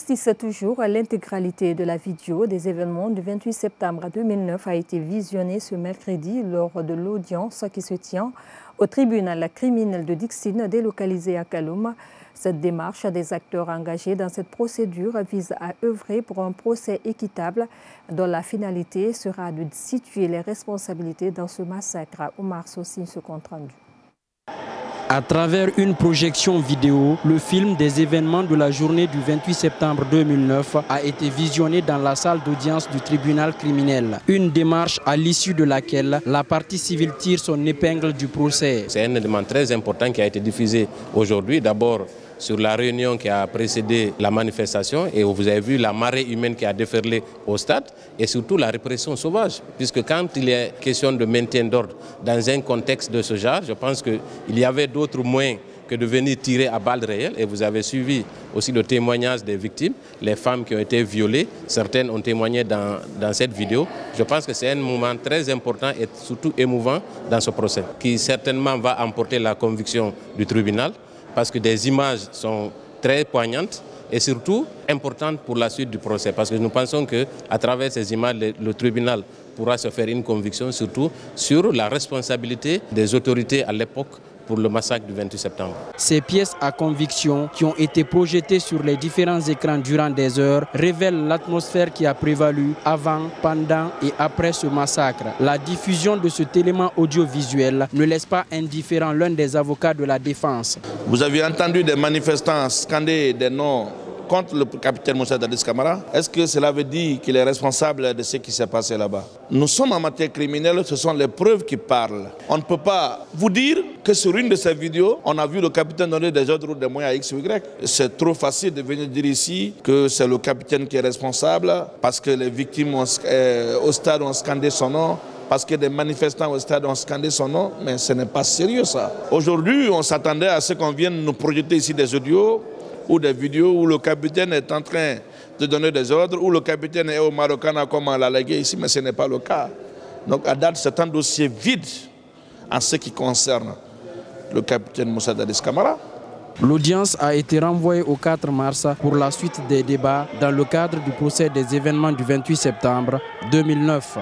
justice toujours, l'intégralité de la vidéo des événements du 28 septembre 2009 a été visionnée ce mercredi lors de l'audience qui se tient au tribunal criminel de Dixine délocalisé à Kaloum. Cette démarche des acteurs engagés dans cette procédure vise à œuvrer pour un procès équitable dont la finalité sera de situer les responsabilités dans ce massacre. Omar signe ce compte rendu. À travers une projection vidéo, le film des événements de la journée du 28 septembre 2009 a été visionné dans la salle d'audience du tribunal criminel. Une démarche à l'issue de laquelle la partie civile tire son épingle du procès. C'est un élément très important qui a été diffusé aujourd'hui. D'abord sur la réunion qui a précédé la manifestation et où vous avez vu la marée humaine qui a déferlé au stade et surtout la répression sauvage. Puisque quand il est question de maintien d'ordre dans un contexte de ce genre, je pense qu'il y avait d'autres moyens que de venir tirer à balles réelles. Et vous avez suivi aussi le témoignage des victimes, les femmes qui ont été violées. Certaines ont témoigné dans cette vidéo. Je pense que c'est un moment très important et surtout émouvant dans ce procès, qui certainement va emporter la conviction du tribunal, parce que des images sont très poignantes et surtout importantes pour la suite du procès. Parce que nous pensons qu'à travers ces images, le tribunal pourra se faire une conviction surtout sur la responsabilité des autorités à l'époque pour le massacre du 28 septembre. Ces pièces à conviction qui ont été projetées sur les différents écrans durant des heures révèlent l'atmosphère qui a prévalu avant, pendant et après ce massacre. La diffusion de cet élément audiovisuel ne laisse pas indifférent l'un des avocats de la défense. Vous avez entendu des manifestants scander des noms contre le capitaine Moussa Dadis Camara. Est-ce que cela veut dire qu'il est responsable de ce qui s'est passé là-bas? Nous sommes en matière criminelle, ce sont les preuves qui parlent. On ne peut pas vous dire que sur une de ces vidéos, on a vu le capitaine donner des ordres ou des moyens à X ou Y. C'est trop facile de venir dire ici que c'est le capitaine qui est responsable parce que les victimes au stade ont scandé son nom, parce que des manifestants au stade ont scandé son nom, mais ce n'est pas sérieux ça. Aujourd'hui, on s'attendait à ce qu'on vienne nous projeter ici des audios ou des vidéos où le capitaine est en train de donner des ordres, où le capitaine est au Marocain comme on l'a légué ici, mais ce n'est pas le cas. Donc à date, c'est un dossier vide en ce qui concerne le capitaine Moussa Dadis Camara. L'audience a été renvoyée au 4 mars pour la suite des débats dans le cadre du procès des événements du 28 septembre 2009.